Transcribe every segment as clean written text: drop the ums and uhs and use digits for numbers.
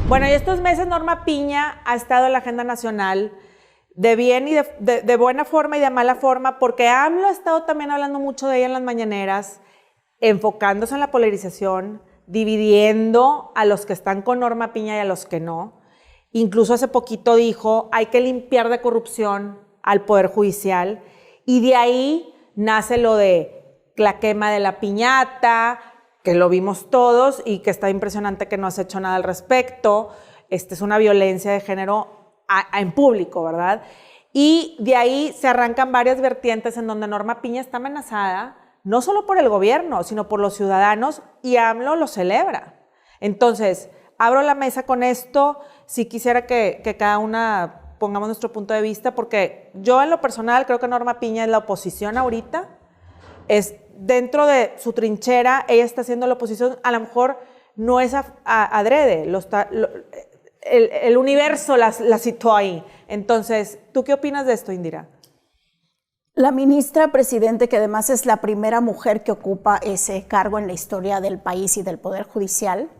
Bueno, y estos meses Norma Piña ha estado en la agenda nacional de bien y de buena forma y de mala forma, porque AMLO ha estado también hablando mucho de ella en las mañaneras, enfocándose en la polarización, dividiendo a los que están con Norma Piña y a los que no. Incluso hace poquito dijo, hay que limpiar de corrupción al Poder Judicial, y de ahí nace lo de la quema de la piñata, que lo vimos todos y que está impresionante que no has hecho nada al respecto. Es una violencia de género en público, ¿verdad? Y de ahí se arrancan varias vertientes en donde Norma Piña está amenazada, no solo por el gobierno, sino por los ciudadanos, y AMLO lo celebra. Entonces, abro la mesa con esto. Sí quisiera que cada una pongamos nuestro punto de vista, porque yo en lo personal creo que Norma Piña es la oposición ahorita. Es dentro de su trinchera, ella está haciendo la oposición, a lo mejor no es adrede, el universo la situó ahí. Entonces, ¿tú qué opinas de esto, Indira? La ministra presidente, que además es la primera mujer que ocupa ese cargo en la historia del país y del Poder Judicial,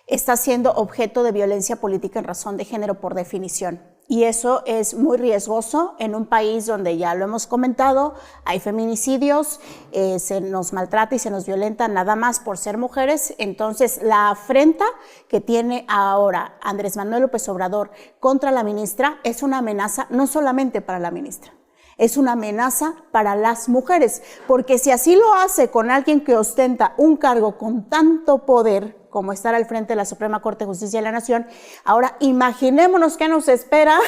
está siendo objeto de violencia política en razón de género por definición. Y eso es muy riesgoso en un país donde, ya lo hemos comentado, hay feminicidios, se nos maltrata y se nos violenta nada más por ser mujeres. Entonces, la afrenta que tiene ahora Andrés Manuel López Obrador contra la ministra es una amenaza no solamente para la ministra, es una amenaza para las mujeres, porque si así lo hace con alguien que ostenta un cargo con tanto poder como estar al frente de la Suprema Corte de Justicia de la Nación, ahora imaginémonos qué nos espera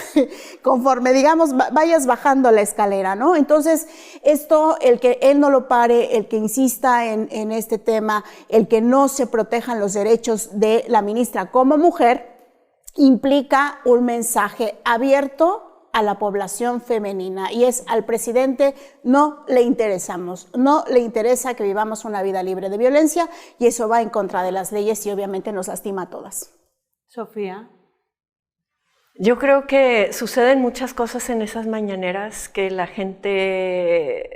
conforme, digamos, vayas bajando la escalera, ¿no? Entonces, esto, el que él no lo pare, el que insista en este tema, el que no se protejan los derechos de la ministra como mujer, implica un mensaje abierto a la población femenina, y es: al presidente no le interesamos, no le interesa que vivamos una vida libre de violencia, y eso va en contra de las leyes y obviamente nos lastima a todas. Sofía. Yo creo que suceden muchas cosas en esas mañaneras que la gente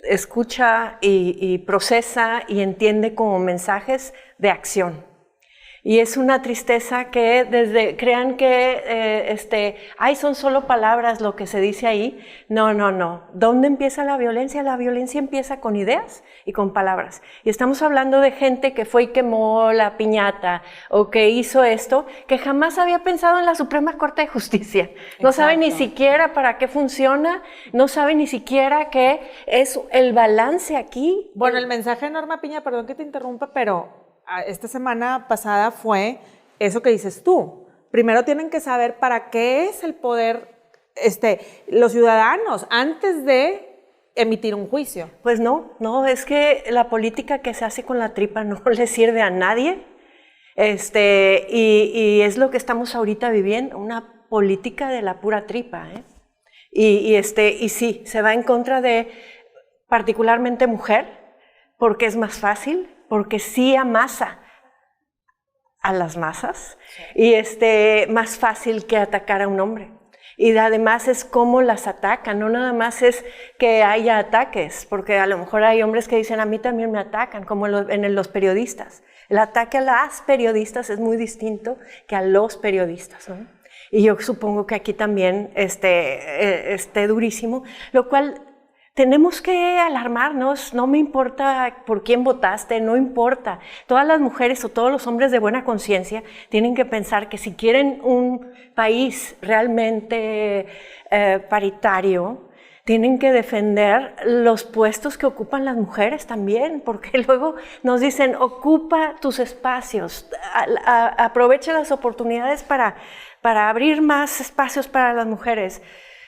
escucha y procesa y entiende como mensajes de acción. Y es una tristeza que crean que son solo palabras lo que se dice ahí. No. ¿Dónde empieza la violencia? La violencia empieza con ideas y con palabras. Y estamos hablando de gente que fue y quemó la piñata o que hizo esto, que jamás había pensado en la Suprema Corte de Justicia. No sabe ni siquiera para qué funciona, no sabe ni siquiera qué es el balance aquí. Bueno, el mensaje de Norma Piña, perdón que te interrumpa, pero esta semana pasada fue eso que dices tú. Primero tienen que saber para qué es el poder los ciudadanos antes de emitir un juicio. Pues no, es que la política que se hace con la tripa no le sirve a nadie. Y es lo que estamos ahorita viviendo, una política de la pura tripa, ¿eh? Y sí, se va en contra de particularmente mujer, porque es más fácil, porque sí amasa a las masas, sí. Y más fácil que atacar a un hombre. Y además es cómo las atacan, no nada más es que haya ataques, porque a lo mejor hay hombres que dicen: a mí también me atacan, como en los periodistas. El ataque a las periodistas es muy distinto que a los periodistas, ¿no? Y yo supongo que aquí también esté durísimo, lo cual tenemos que alarmarnos. No me importa por quién votaste, no importa. Todas las mujeres o todos los hombres de buena conciencia tienen que pensar que si quieren un país realmente paritario, tienen que defender los puestos que ocupan las mujeres también, porque luego nos dicen: ocupa tus espacios, aprovecha las oportunidades para abrir más espacios para las mujeres.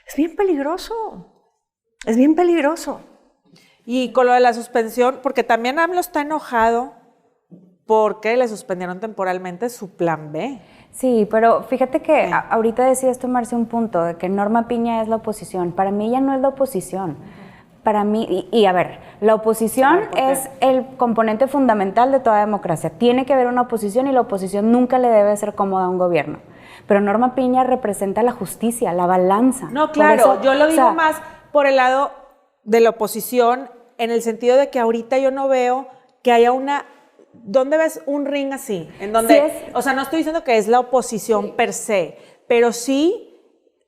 Es bien peligroso. Es bien peligroso. Y con lo de la suspensión, porque también AMLO está enojado porque le suspendieron temporalmente su plan B. Sí, pero fíjate que ahorita decías tomarse un punto de que Norma Piña es la oposición. Para mí ella no es la oposición. Para mí, y a ver, la oposición es el componente fundamental de toda democracia. Tiene que haber una oposición y la oposición nunca le debe ser cómoda a un gobierno. Pero Norma Piña representa la justicia, la balanza. No, claro, yo lo digo más por el lado de la oposición, en el sentido de que ahorita yo no veo que haya una ¿dónde ves un ring así? En donde, o sea, no estoy diciendo que es la oposición per se, pero sí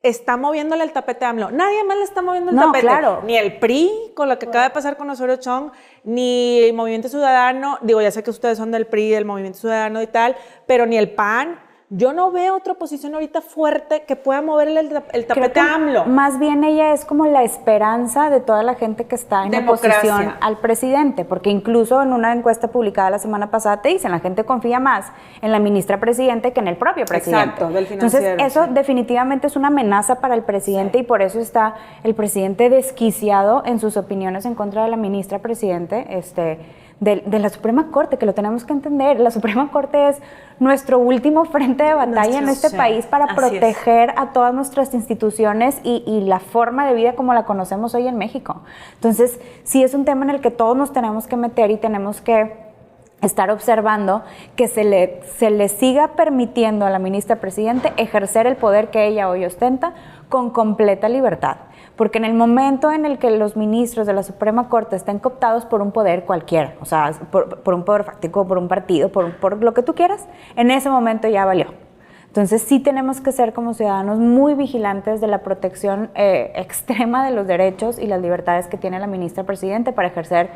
está moviéndole el tapete a AMLO. Nadie más le está moviendo el tapete. Claro. Ni el PRI, con lo que acaba de pasar con Osorio Chong, ni el Movimiento Ciudadano. Digo, ya sé que ustedes son del PRI, del Movimiento Ciudadano y tal, pero ni el PAN. Yo no veo otra oposición ahorita fuerte que pueda moverle el tapete a AMLO. Más bien ella es como la esperanza de toda la gente que está en oposición al presidente, porque incluso en una encuesta publicada la semana pasada te dicen, la gente confía más en la ministra presidente que en el propio presidente. Exacto, del financiero. Entonces eso definitivamente es una amenaza para el presidente y por eso está el presidente desquiciado en sus opiniones en contra de la ministra presidente, de la Suprema Corte, que lo tenemos que entender. La Suprema Corte es nuestro último frente de batalla en este país para proteger a todas nuestras instituciones y la forma de vida como la conocemos hoy en México. Entonces, sí es un tema en el que todos nos tenemos que meter y tenemos que estar observando que se le siga permitiendo a la ministra presidente ejercer el poder que ella hoy ostenta con completa libertad. Porque en el momento en el que los ministros de la Suprema Corte estén cooptados por un poder cualquiera, o sea, por un poder fáctico, por un partido, por lo que tú quieras, en ese momento ya valió. Entonces sí tenemos que ser como ciudadanos muy vigilantes de la protección extrema de los derechos y las libertades que tiene la ministra presidente para ejercer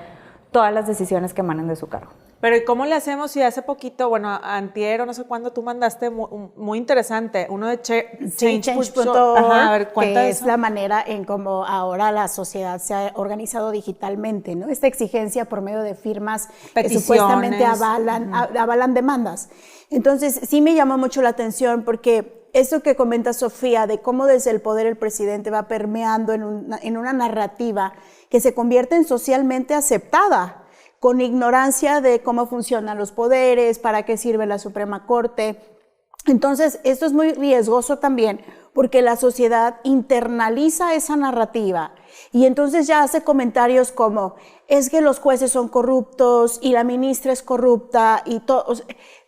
todas las decisiones que emanen de su cargo. Pero ¿y cómo le hacemos si hace poquito, bueno, antier o no sé cuándo tú mandaste muy interesante, uno de Change.org, que es la manera en cómo ahora la sociedad se ha organizado digitalmente, ¿no? Esta exigencia por medio de firmas que supuestamente avalan demandas. Entonces, sí me llamó mucho la atención porque eso que comenta Sofía de cómo desde el poder el presidente va permeando en una narrativa que se convierte en socialmente aceptada, con ignorancia de cómo funcionan los poderes, para qué sirve la Suprema Corte. Entonces, esto es muy riesgoso también, porque la sociedad internaliza esa narrativa y entonces ya hace comentarios como, es que los jueces son corruptos y la ministra es corrupta y todo,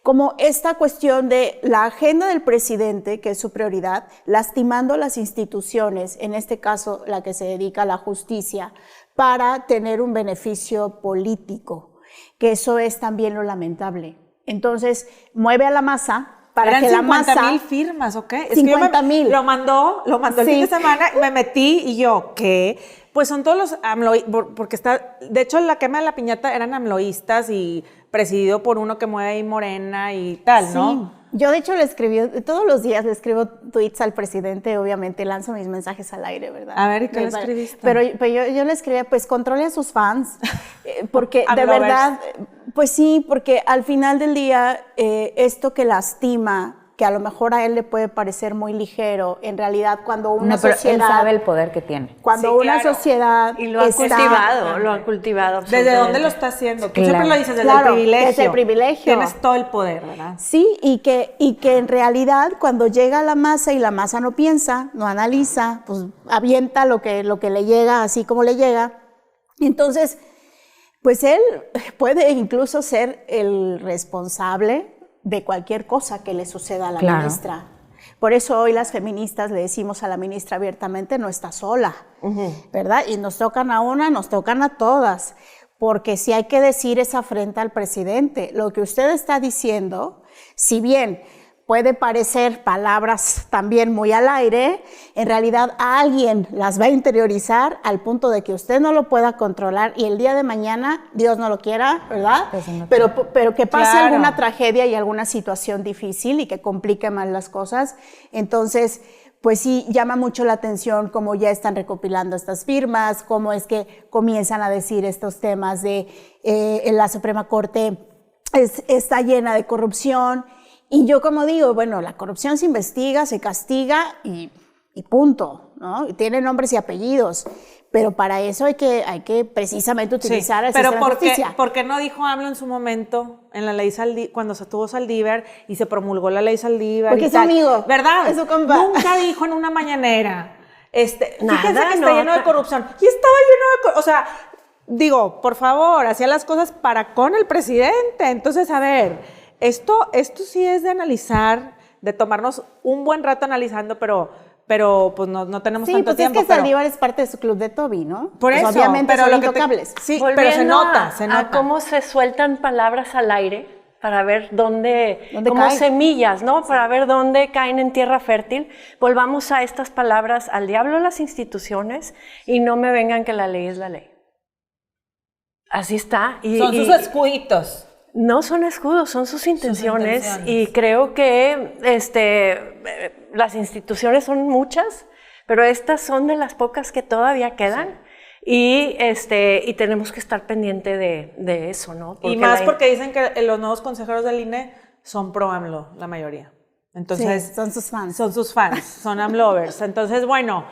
como esta cuestión de la agenda del presidente, que es su prioridad, lastimando a las instituciones, en este caso la que se dedica a la justicia, para tener un beneficio político, que eso es también lo lamentable. Entonces, mueve a la masa para que la masa... 50,000 firmas, ¿ok? 50,000. Lo mandó el fin de semana, me metí y yo, ¿qué? Pues son todos los porque está... De hecho, la quema de la piñata eran amloístas y presidido por uno que mueve ahí Morena y tal, ¿no? Sí. Yo, de hecho, todos los días le escribo tweets al presidente, obviamente, lanzo mis mensajes al aire, ¿verdad? A ver, ¿y qué le escribiste? Pero yo le escribía, pues, controle a sus fans, porque de verdad, pues sí, porque al final del día, esto que lastima, que a lo mejor a él le puede parecer muy ligero, en realidad cuando una pero sociedad... él sabe el poder que tiene. Cuando una sociedad y lo ha cultivado. ¿Desde dónde lo está haciendo? Tú Claro. siempre lo dices, desde el privilegio. Desde el privilegio. Tienes todo el poder, ¿verdad? Sí, y que en realidad cuando llega a la masa y la masa no piensa, no analiza, pues avienta lo que le llega así como le llega. Entonces, pues él puede incluso ser el responsable de cualquier cosa que le suceda a la ministra. Por eso hoy las feministas le decimos a la ministra abiertamente, no está sola, ¿verdad? Y nos tocan a una, nos tocan a todas, porque sí hay que decir esa afrenta al presidente. Lo que usted está diciendo, si bien puede parecer palabras también muy al aire, en realidad alguien las va a interiorizar al punto de que usted no lo pueda controlar y el día de mañana, Dios no lo quiera, ¿verdad? Pero que pase alguna tragedia y alguna situación difícil y que complique más las cosas. Entonces, pues sí, llama mucho la atención cómo ya están recopilando estas firmas, cómo es que comienzan a decir estos temas de la Suprema Corte está llena de corrupción. Y yo como digo, bueno, la corrupción se investiga, se castiga y punto, ¿no? Y tiene nombres y apellidos, pero para eso hay que precisamente utilizar el sistema de justicia. ¿Por qué no dijo AMLO en su momento, en la ley cuando se tuvo Saldívar y se promulgó la ley Saldívar? Porque es su amigo. ¿Verdad? Es su compa. Nunca dijo en una mañanera, fíjense que está no, lleno de corrupción. Y estaba lleno de corrupción, o sea, digo, por favor, hacía las cosas para con el presidente. Entonces, a ver... Esto sí es de analizar, de tomarnos un buen rato analizando, pero pero pues no tenemos Sí, tanto pues tiempo. es que Saldívar es parte de su club de Toby, ¿no? Por Pues eso, obviamente pero son lo que intocables. sí, pero se Volviendo nota. a cómo se sueltan palabras al aire para ver dónde como cae? semillas, ¿no? Para ver dónde caen en tierra fértil. Volvamos a estas palabras: al diablo las instituciones y no me vengan que la ley es la ley. Así está. Son sus escuditos. No son escudos, son sus intenciones. Y creo que las instituciones son muchas, pero estas son de las pocas que todavía quedan. Y tenemos que estar pendiente de eso, ¿no? Porque porque dicen que los nuevos consejeros del INE son pro AMLO, la mayoría. Entonces, sí, son sus fans. Son sus fans, son AMLovers. Entonces, bueno,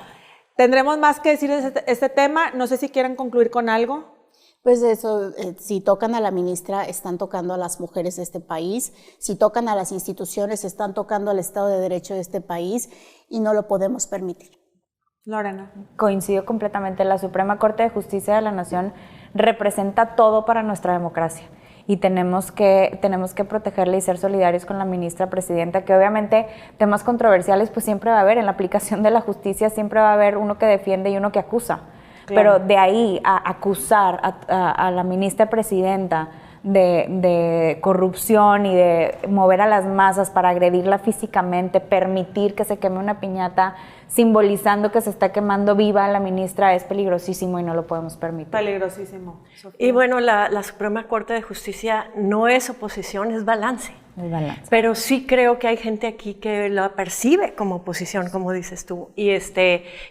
tendremos más que decir de este tema. No sé si quieren concluir con algo. Pues eso, si tocan a la ministra, están tocando a las mujeres de este país. Si tocan a las instituciones, están tocando al Estado de Derecho de este país y no lo podemos permitir. Lorena. Coincido completamente. La Suprema Corte de Justicia de la Nación representa todo para nuestra democracia y tenemos que protegerla y ser solidarios con la ministra presidenta, que obviamente temas controversiales pues siempre va a haber. En la aplicación de la justicia siempre va a haber uno que defiende y uno que acusa. Claro. Pero de ahí a acusar a la ministra presidenta de corrupción y de mover a las masas para agredirla físicamente, permitir que se queme una piñata simbolizando que se está quemando viva la ministra, es peligrosísimo y no lo podemos permitir. Peligrosísimo. Y bueno, la Suprema Corte de Justicia no es oposición, es balance. Es balance. Pero sí creo que hay gente aquí que la percibe como oposición, como dices tú, y eso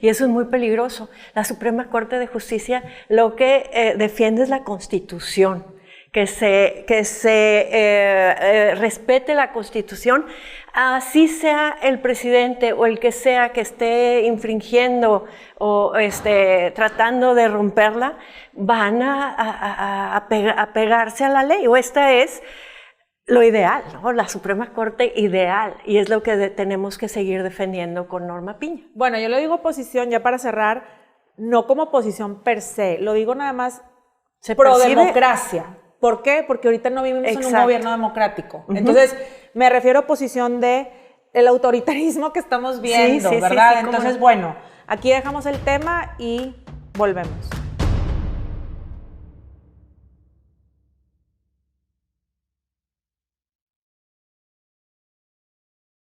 es muy peligroso. La Suprema Corte de Justicia lo que defiende es la Constitución, que se respete la Constitución, así sea el presidente o el que sea que esté infringiendo o tratando de romperla, van a pegarse a la ley, o esta es lo ideal, ¿no? La Suprema Corte ideal, y es lo que tenemos que seguir defendiendo con Norma Piña. Bueno, yo le digo oposición, ya para cerrar, no como oposición per se, lo digo nada más pro democracia. ¿Por qué? Porque ahorita no vivimos en un gobierno democrático. Entonces, me refiero a oposición de el autoritarismo que estamos viendo, ¿verdad? Entonces, bueno, aquí dejamos el tema y volvemos.